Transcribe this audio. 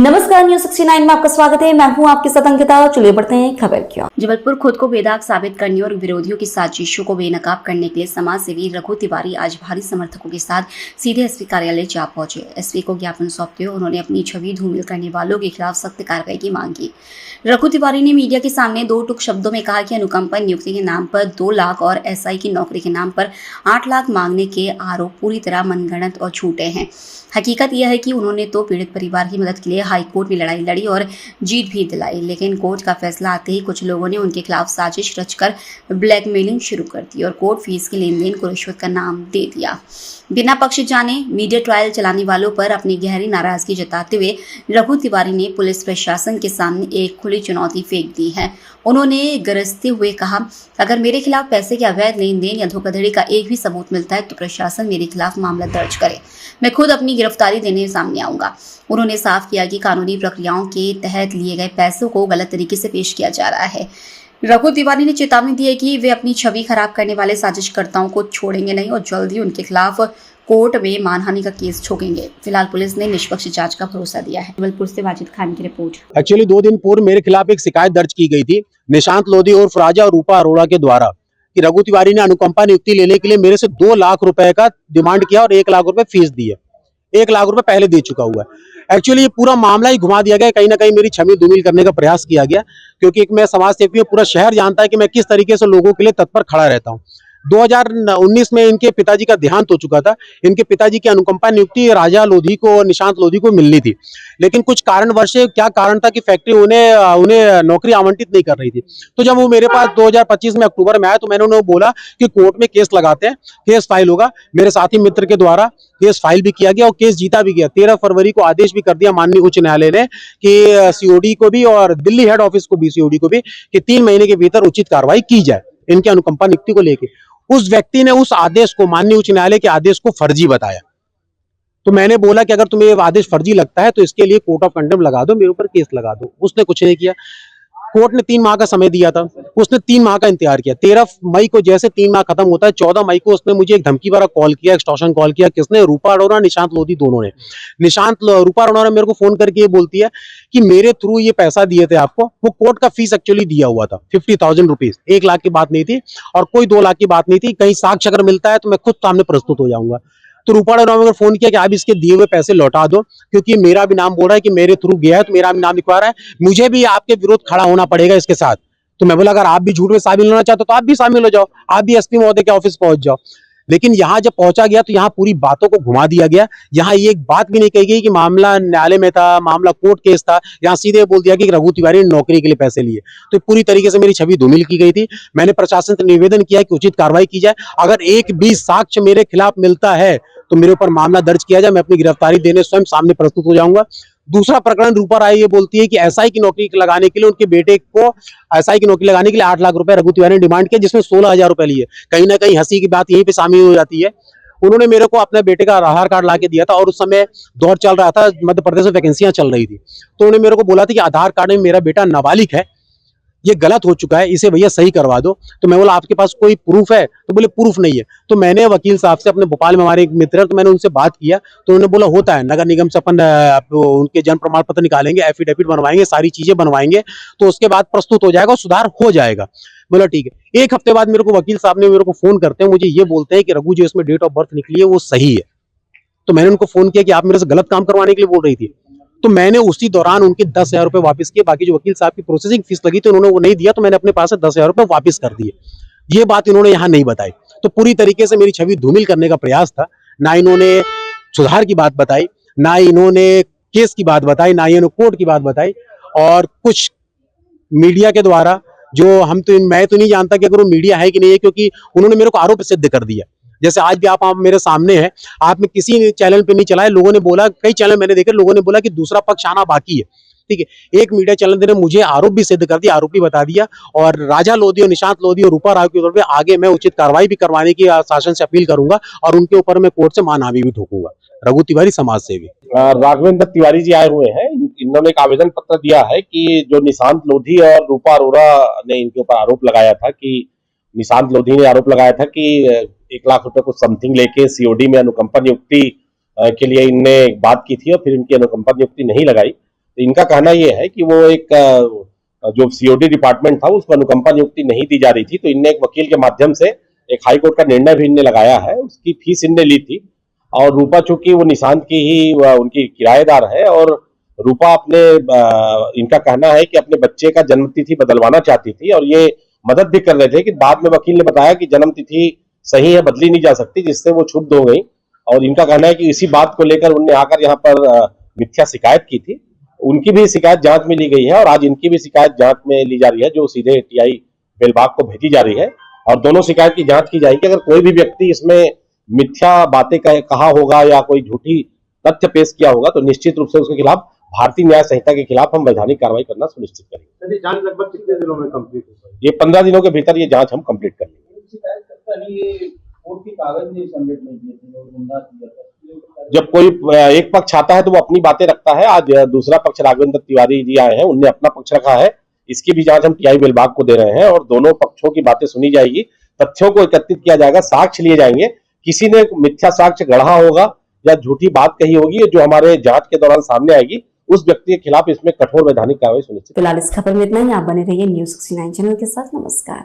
नमस्कार, न्यूज 69 में आपका स्वागत है। मैं हूं आपके साथ अंकिता। चलिए बढ़ते हैं खबर की ओर। जबलपुर खुद को बेदाग साबित करने और विरोधियों की साजिशों को बेनकाब करने के लिए समाज सेवी रघु तिवारी आज भारी समर्थकों के साथ सीधे एसपी कार्यालय जा पहुंचे। एसपी को ज्ञापन सौंपते हुए उन्होंने अपनी छवि धूमिल करने वालों के खिलाफ सख्त कार्रवाई की मांग की। रघु तिवारी ने मीडिया के सामने दो टूक शब्दों में कहा कि अनुकंपा नियुक्ति के नाम पर 2 लाख और एसआई की नौकरी के नाम पर 8 लाख मांगने के आरोप पूरी तरह मनगढ़ंत और झूठे हैं। हकीकत यह है कि उन्होंने तो पीड़ित परिवार की मदद के लिए हाई कोर्ट में लड़ाई लड़ी और जीत भी दिलाई, लेकिन कोर्ट का फैसला आते ही कुछ लोगों ने उनके खिलाफ साजिश रचकर ब्लैकमेलिंग शुरू कर दी और कोर्ट फीस के लेन देन को रिश्वत का नाम दे दिया। बिना पक्ष जाने मीडिया ट्रायल चलाने वालों पर अपनी गहरी नाराजगी जताते हुए रघु तिवारी ने पुलिस प्रशासन के सामने एक खुली चुनौती फेंक दी है। उन्होंने गरजते हुए कहा, अगर मेरे खिलाफ पैसे के अवैध लेन देन या धोखाधड़ी का एक भी सबूत मिलता है तो प्रशासन मेरे खिलाफ मामला दर्ज करे। मैं खुद अपनी गिरफ्तारी देने सामने आऊंगा। उन्होंने साफ किया कि कानूनी प्रक्रियाओं के तहत लिए गए पैसों को गलत तरीके से पेश किया जा रहा है। रघु तिवारी ने चेतावनी दी है कि वे अपनी छवि खराब करने वाले साजिशकर्ताओं को छोड़ेंगे नहीं और जल्द ही उनके खिलाफ कोर्ट में मानहानि का केस ठोकेंगे। फिलहाल पुलिस ने निष्पक्ष जांच का भरोसा दिया है। जबलपुर से वाजिद खान की रिपोर्ट। एक्चुअली 2 दिन पूर्व मेरे खिलाफ एक शिकायत दर्ज की गई थी निशांत लोधी और फराजा और रूपा अरोड़ा के द्वारा कि रघु तिवारी ने अनुकंपा नियुक्ति लेने के लिए मेरे से 2 लाख रुपए का डिमांड किया और 1 लाख रुपए फीस दी है। 1 लाख रुपए पहले दे चुका हुआ है। एक्चुअली ये पूरा मामला ही घुमा दिया गया, कहीं ना कहीं मेरी छवि धूमिल करने का प्रयास किया गया, क्योंकि मैं समाज सेवी हूं, पूरा शहर जानता है कि मैं किस तरीके से लोगों के लिए तत्पर खड़ा रहता हूं। 2019 में इनके पिताजी का देहांत हो चुका था। इनके पिताजी की अनुकंपा नियुक्ति राजा लोधी को और निशांत लोधी को मिलनी थी, लेकिन कुछ कारणवश क्या कारण था कि फैक्ट्री उन्हें नौकरी आवंटित नहीं कर रही थी। तो जब वो मेरे पास 2025 में अक्टूबर में आया तो मैंने उन्हें बोला कि कोर्ट में केस लगाते हैं, केस फाइल होगा। मेरे साथी मित्र के द्वारा केस फाइल भी किया गया और केस जीता भी गया। 13 फरवरी को आदेश भी कर दिया माननीय उच्च न्यायालय ने कि सीओडी को भी और दिल्ली हेड ऑफिस को भी, सीओडी को भी, कि 3 महीने के भीतर उचित कार्रवाई की जाए इनके अनुकंपा नियुक्ति को लेकर। उस व्यक्ति ने उस आदेश को, माननीय उच्च न्यायालय के आदेश को फर्जी बताया। तो मैंने बोला कि अगर तुम्हें ये आदेश फर्जी लगता है तो इसके लिए कोर्ट ऑफ कंडेम लगा दो, मेरे ऊपर केस लगा दो। उसने कुछ नहीं किया। कोर्ट ने 3 माह का समय दिया था, उसने 3 माह का इंतजार किया। 13 मई को जैसे 3 माह खत्म होता है, 14 मई को उसने मुझे एक धमकी भरा कॉल किया, एक्सटॉर्शन कॉल किया। किसने? रूपा अरोड़ा, निशांत लोधी, दोनों ने। रूपा अरोड़ा ने मेरे को फोन करके ये बोलती है कि मेरे थ्रू ये पैसा दिए थे आपको। वो कोर्ट का फीस एक्चुअली दिया हुआ था 50,000 रुपीज, 1 लाख की बात नहीं थी और कोई 2 लाख की बात नहीं थी। कहीं साक्ष्य अगर मिलता है तो मैं खुद सामने प्रस्तुत हो जाऊंगा। तो रूपा अरोड़ा ने फोन किया कि आप इसके दिए हुए पैसे लौटा दो, क्योंकि मेरा भी नाम बोल रहा है कि मेरे थ्रू गया है, तो मेरा भी नाम लिखवा रहा है, मुझे भी आपके विरोध खड़ा होना पड़ेगा इसके साथ। तो मैं बोला अगर आप भी झूठ में शामिल होना चाहते हो तो आप भी शामिल हो जाओ, आप भी एसपी महोदय के ऑफिस पहुंच जाओ। लेकिन यहाँ जब पहुंचा गया तो यहाँ पूरी बातों को घुमा दिया गया। यहाँ ये एक बात भी नहीं कही गई कि मामला न्यायालय में था, मामला कोर्ट केस था। यहाँ सीधे बोल दिया कि रघु तिवारी ने नौकरी के लिए पैसे लिए। तो पूरी तरीके से मेरी छवि धूमिल की गई थी। मैंने प्रशासन से निवेदन किया कि उचित कार्रवाई की जाए। अगर एक भी साक्ष्य मेरे खिलाफ मिलता है तो मेरे ऊपर मामला दर्ज किया जाए। मैं अपनी गिरफ्तारी देने स्वयं सामने प्रस्तुत हो जाऊंगा। दूसरा प्रकरण, रूपा राय ये बोलती है कि एसआई की नौकरी लगाने के लिए उनके बेटे को एसआई की नौकरी लगाने के लिए 8 लाख रुपए रघु तिवारी ने डिमांड किया, जिसमें 16,000 रुपए लिए। कहीं ना कहीं हंसी की बात यहीं पे शामिल हो जाती है। उन्होंने मेरे को अपने बेटे का आधार कार्ड ला के दिया था और उस समय दौर चल रहा था, मध्य प्रदेश में वैकेंसियां चल रही थी। तो उन्होंने मेरे को बोला था कि आधार कार्ड में मेरा बेटा नाबालिग है, ये गलत हो चुका है, इसे भैया सही करवा दो। तो मैं बोला आपके पास कोई प्रूफ है? तो बोले प्रूफ नहीं है। तो मैंने वकील साहब से, अपने भोपाल में हमारे एक मित्र है, तो मैंने उनसे बात किया तो उन्होंने बोला होता है, नगर निगम से अपन उनके जन्म प्रमाण पत्र निकालेंगे, एफिडेविट बनवाएंगे, सारी चीजें बनवाएंगे, तो उसके बाद प्रस्तुत हो जाएगा, सुधार हो जाएगा। बोला ठीक है। 1 हफ्ते बाद मेरे को वकील साहब ने मेरे को फोन करते हैं, मुझे ये बोलते हैं कि रघु जो इसमें डेट ऑफ बर्थ निकली है वो सही है। तो मैंने उनको फोन किया कि आप मेरे से गलत काम करवाने के लिए बोल रही थी। तो मैंने उसी दौरान उनके 10,000 रुपए वापस किए। बाकी जो वकील साहब की प्रोसेसिंग फीस लगी थी उन्होंने वो नहीं दिया, तो मैंने अपने पास से 10,000 रुपए वापस कर दिए। ये बात इन्होंने यहाँ नहीं बताई। तो पूरी तरीके से मेरी छवि धूमिल करने का प्रयास था। ना इन्होंने सुधार की बात बताई, ना इन्होंने केस की बात बताई, ना इन्होंने कोर्ट की बात बताई। और कुछ मीडिया के द्वारा, जो मैं तो नहीं जानता कि अगर वो मीडिया है कि नहीं है, क्योंकि उन्होंने मेरे को आरोप सिद्ध कर दिया। जैसे आज भी आप मेरे सामने हैं, आपने किसी चैनल पे नहीं चलाया, लोगों ने बोला, कई चैनल मैंने देखे, लोगों ने बोला कि दूसरा पक्ष आना बाकी है। ठीक है, एक मीडिया चैनल ने मुझे आरोप भी सिद्ध कर दिया, आरोपी बता दिया। और राजा लोधी और निशांत लोधी और रूपा राव के तौर पे आगे मैं उचित कार्रवाई भी करवाने की शासन से अपील करूंगा और उनके ऊपर मैं कोर्ट से मानहानि भी ठोकूंगा। रघु तिवारी, समाज सेवी। राघवेंद्र तिवारी जी आए हुए हैं। इन्होंने एक आवेदन पत्र दिया है कि जो निशांत लोधी और रूपा अरोड़ा ने इनके ऊपर आरोप लगाया था, कि निशांत लोधी ने आरोप लगाया था कि 1 लाख रुपए कुछ समथिंग लेके सीओडी में अनुकंपा नियुक्ति के लिए इनने बात की थी और फिर इनकी अनुकंपा नियुक्ति नहीं लगाई। तो इनका कहना यह है कि वो एक जो सीओडी डिपार्टमेंट था उसको अनुकंपा नियुक्ति नहीं दी जा रही थी, तो इनने एक वकील के माध्यम से एक हाई कोर्ट का निर्णय भी इनने लगाया है, उसकी फीस इनने ली थी। और रूपा चूंकि वो निशांत की ही उनकी किराएदार है और रूपा अपने इनका कहना है कि अपने बच्चे का जन्मतिथि बदलवाना चाहती थी और ये मदद भी कर रहे थे कि बाद में वकील ने बताया कि जन्मतिथि सही है, बदली नहीं जा सकती, जिससे वो क्षुब्ध हो गई। और इनका कहना है कि इसी बात को लेकर उनने आकर यहाँ पर मिथ्या शिकायत की थी। उनकी भी शिकायत जांच में ली गई है और आज इनकी भी शिकायत जांच में ली जा रही है, जो सीधे टीआई बेलबाग को भेजी जा रही है और दोनों शिकायत की जांच की जाएगी। अगर कोई भी व्यक्ति इसमें मिथ्या बातें कहा होगा या कोई झूठी तथ्य पेश किया होगा तो निश्चित रूप से उसके खिलाफ भारतीय न्याय संहिता के खिलाफ हम वैधानिक कार्रवाई करना सुनिश्चित करेंगे। जांच लगभग कितने दिनों में कंप्लीट हो जाएगी? ये 15 दिनों के भीतर ये जांच हम कंप्लीट कर लेंगे। जब कोई एक पक्ष आता है तो वो अपनी बातें रखता है। आज दूसरा पक्ष राघवेंद्र तिवारी जी आए हैं, उनने अपना पक्ष रखा है, इसकी भी जांच हम टीआई बेलबाग को दे रहे हैं और दोनों पक्षों की बातें सुनी जाएगी, तथ्यों को एकत्रित किया जाएगा, साक्ष्य लिए जाएंगे। किसी ने मिथ्या साक्ष्य गढ़ा होगा या झूठी बात कही होगी जो हमारे जांच के दौरान सामने आएगी, उस व्यक्ति के खिलाफ इसमें कठोर वैधानिक कार्रवाई सुनिश्चित। फिलहाल इस खबर में इतना ही। आप बने रहिए न्यूज़ 69 चैनल के साथ। नमस्कार।